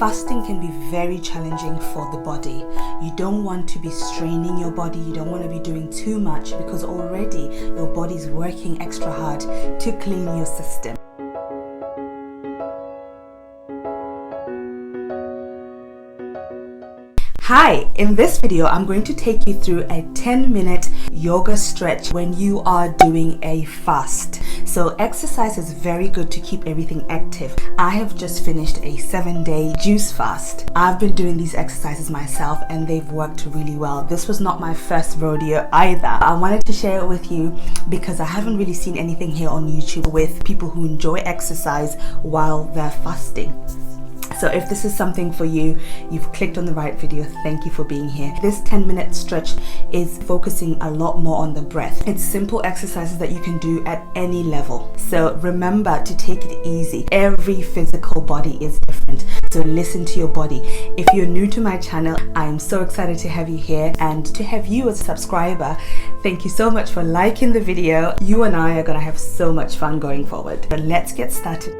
Fasting can be very challenging for the body. You don't want to be straining your body. You don't want to be doing too much because already your body's working extra hard to clean your system. Hi, in this video I'm going to take you through a 10-minute yoga stretch when you are doing a fast. So exercise is very good to keep everything active. I have just finished a 7-day juice fast. I've been doing these exercises myself and they've worked really well. This was not my first rodeo either. I wanted to share it with you because I haven't really seen anything here on YouTube with people who enjoy exercise while they're fasting. So if this is something for you, you've clicked on the right video. Thank you for being here. This 10-minute stretch is focusing a lot more on the breath. It's simple exercises that you can do at any level. So remember to take it easy. Every physical body is different. So listen to your body. If you're new to my channel, I am so excited to have you here and to have you as a subscriber. Thank you so much for liking the video. You and I are gonna have so much fun going forward. But let's get started.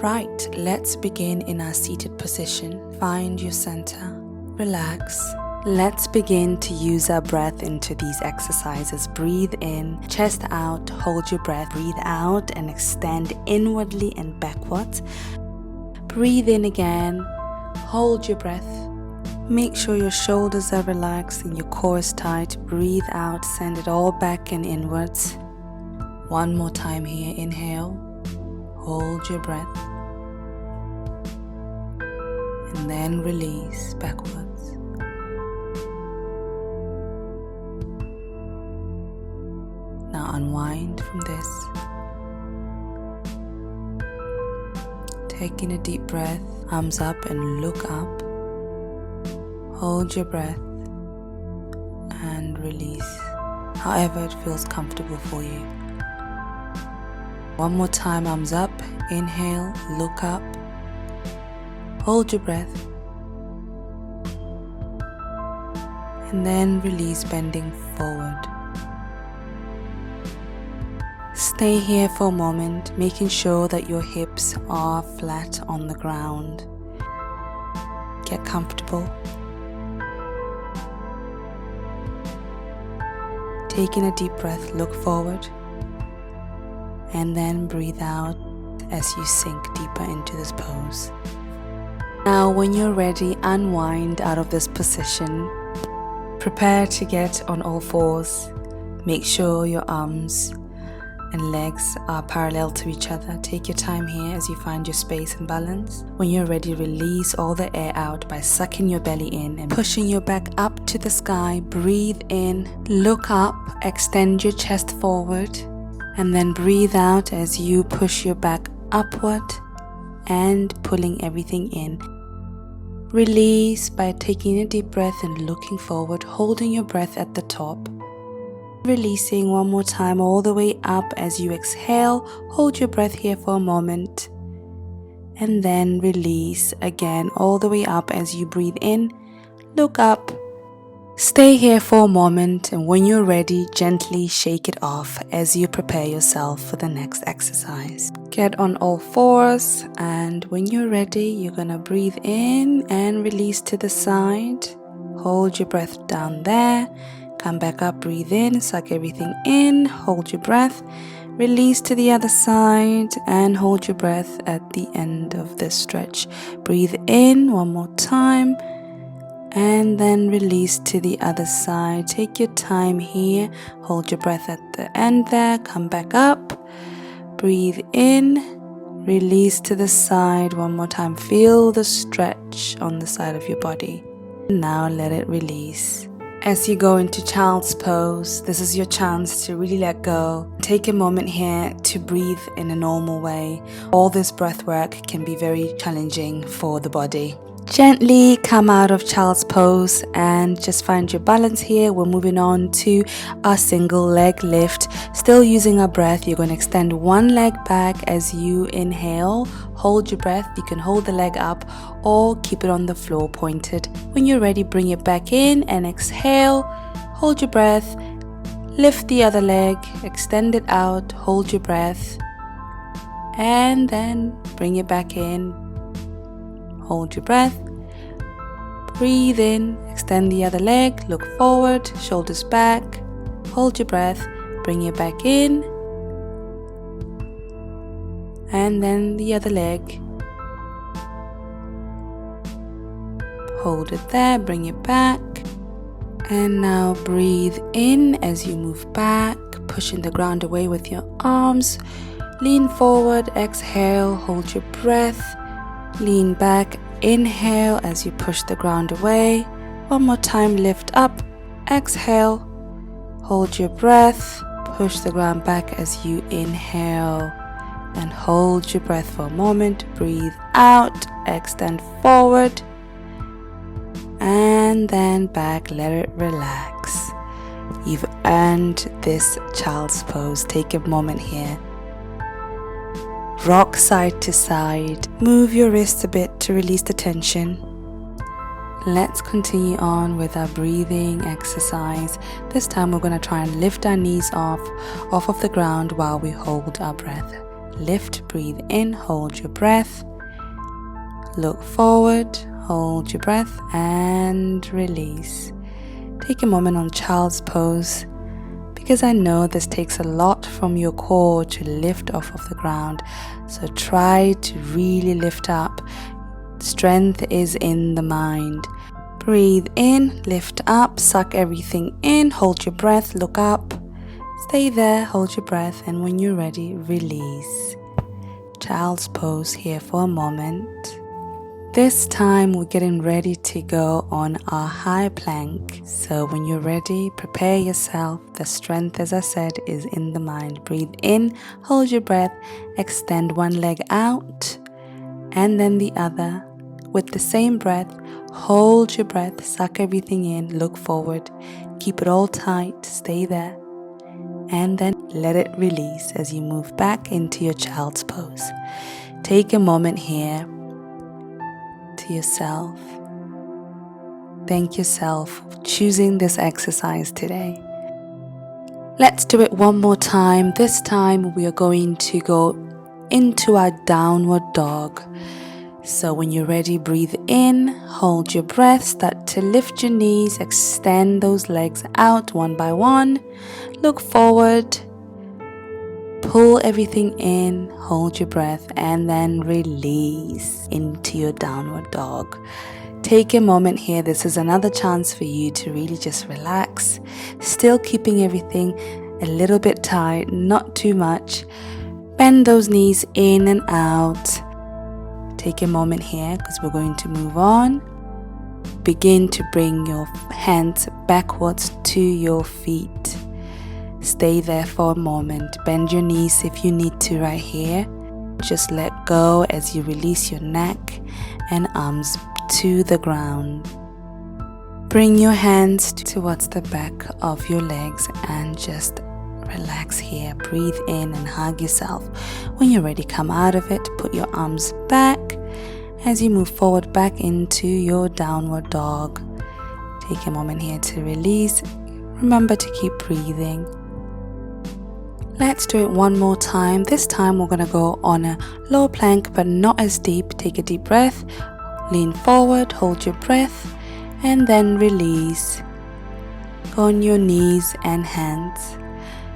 Right, let's begin in our seated position. Find your center, relax. Let's begin to use our breath into these exercises. Breathe in, chest out, hold your breath. Breathe out and extend inwardly and backwards. Breathe in again, hold your breath. Make sure your shoulders are relaxed and your core is tight. Breathe out, send it all back and inwards. One more time here, inhale. Hold your breath and then release backwards. Now unwind from this. Taking a deep breath, arms up and look up. Hold your breath and release, however it feels comfortable for you. One more time, arms up, inhale, look up, hold your breath, and then release, bending forward. Stay here for a moment, making sure that your hips are flat on the ground. Get comfortable. Taking a deep breath, look forward. And then breathe out as you sink deeper into this pose. Now when you're ready, unwind out of this position. Prepare to get on all fours. Make sure your arms and legs are parallel to each other. Take your time here as you find your space and balance. When you're ready, release all the air out by sucking your belly in and pushing your back up to the sky. Breathe in, look up, extend your chest forward. And then breathe out as you push your back upward and pulling everything in. Release by taking a deep breath and looking forward, holding your breath at the top. Releasing one more time all the way up as you exhale. Hold your breath here for a moment. And then release again all the way up as you breathe in. Look up. Stay here for a moment, and when you're ready, gently shake it off as you prepare yourself for the next exercise. Get on all fours, and when you're ready, you're gonna breathe in and release to the side. Hold your breath down there. Come back up, breathe in, suck everything in, hold your breath. Release to the other side and hold your breath at the end of this stretch. Breathe in one more time. And then release to the other side. Take your time here. Hold your breath at the end there. Come back up. Breathe in. Release to the side. One more time. Feel the stretch on the side of your body. Now let it release. As you go into child's pose, this is your chance to really let go. Take a moment here to breathe in a normal way. All this breath work can be very challenging for the body. Gently come out of child's pose and just find your balance here. We're moving on to our single leg lift. Still using our breath, you're going to extend one leg back as you inhale. Hold your breath. You can hold the leg up or keep it on the floor pointed. When you're ready, bring it back in and exhale. Hold your breath. Lift the other leg. Extend it out. Hold your breath. And then bring it back in. hold your breath. Breathe in, extend the other leg, look forward, shoulders back, hold your breath, bring it back in, and then the other leg. Hold it there, bring it back, and now breathe in as you move back, pushing the ground away with your arms. Lean forward, exhale, hold your breath, lean back, inhale as you push the ground away. One more time, lift up, exhale, hold your breath, push the ground back as you inhale, and hold your breath for a moment. Breathe out, extend forward, and then back, let it relax. You've earned this child's pose. Take a moment here. Rock side to side. Move your wrists a bit to release the tension. Let's continue on with our breathing exercise. This time we're going to try and lift our knees off of the ground while we hold our breath. Lift, breathe in, hold your breath. Look forward, hold your breath, and release. Take a moment on child's pose, because I know this takes a lot from your core to lift off of the ground. So try to really lift up. Strength is in the mind. Breathe in, lift up, suck everything in, hold your breath, look up. Stay there, hold your breath, and when you're ready, release. Child's pose here for a moment. This time we're getting ready to go on our high plank. So when you're ready, prepare yourself. The strength, as I said, is in the mind. Breathe in, hold your breath, extend one leg out and then the other. With the same breath, hold your breath, suck everything in, look forward, keep it all tight, stay there, and then let it release as you move back into your child's pose. Take a moment here to yourself. Thank yourself for choosing this exercise today. Let's do it one more time. This time we are going to go into our downward dog. So when you're ready, breathe in, hold your breath, start to lift your knees, extend those legs out one by one, look forward, pull everything in, hold your breath, and then release into your downward dog. Take a moment here. This is another chance for you to really just relax, still keeping everything a little bit tight, not too much. Bend those knees in and out. Take a moment here because we're going to move on. Begin to bring your hands backwards to your feet. Stay there for a moment. Bend your knees if you need to right here. Just let go as you release your neck and arms to the ground. Bring your hands towards the back of your legs and just relax here. Breathe in and hug yourself. When you're ready, come out of it. Put your arms back as you move forward back into your downward dog. Take a moment here to release. Remember to keep breathing. Let's do it one more time. This time we're going to go on a low plank but not as deep. Take a deep breath. Lean forward, hold your breath, and then release. Go on your knees and hands.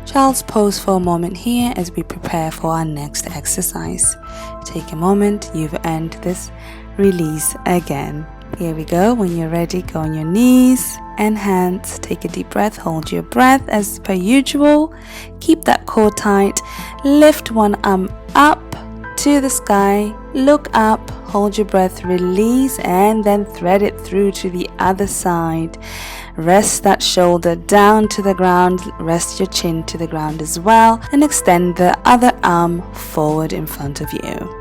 Child's pose for a moment here as we prepare for our next exercise. Take a moment, you've earned this. Release again. Here we go. When you're ready, go on your knees and hands. Take a deep breath, hold your breath as per usual. Keep that core tight. Lift one arm up to the sky. Look up, hold your breath, release, and then thread it through to the other side. Rest that shoulder down to the ground, rest your chin to the ground as well, and extend the other arm forward in front of you.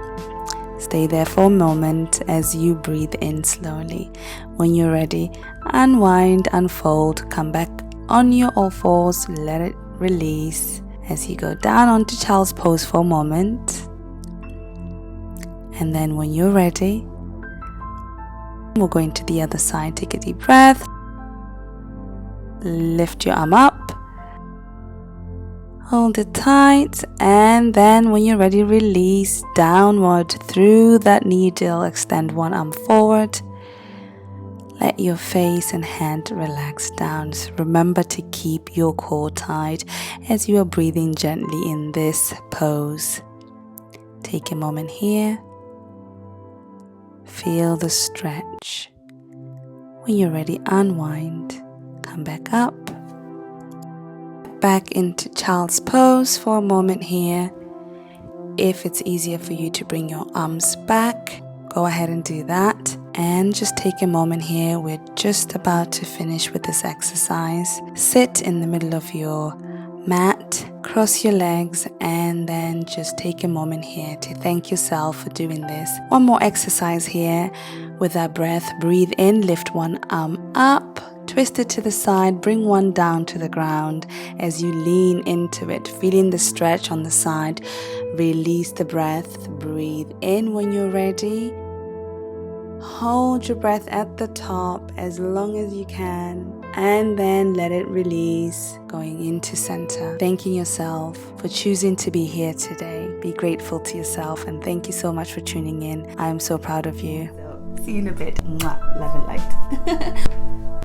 Stay there for a moment as you breathe in slowly. When you're ready, unwind, unfold, come back on your all fours, let it release as you go down onto child's pose for a moment. And then when you're ready, we're going to the other side. Take a deep breath. Lift your arm up. Hold it tight, and then when you're ready, release downward through that needle. Extend one arm forward. Let your face and hand relax down. So remember to keep your core tight as you are breathing gently in this pose. Take a moment here. Feel the stretch. When you're ready, unwind. Come back up. Back into child's pose for a moment here. If it's easier for you to bring your arms back, go ahead and do that. And just take a moment here. We're just about to finish with this exercise. Sit in the middle of your mat, cross your legs, and then just take a moment here to thank yourself for doing this. One more exercise here with that breath. Breathe in, lift one arm up. Twist it to the side, bring one down to the ground as you lean into it, feeling the stretch on the side. Release the breath, breathe in when you're ready. Hold your breath at the top as long as you can, and then let it release, going into center. Thanking yourself for choosing to be here today. Be grateful to yourself, and thank you so much for tuning in. I am so proud of you. So, see you in a bit. Mwah. Love and light.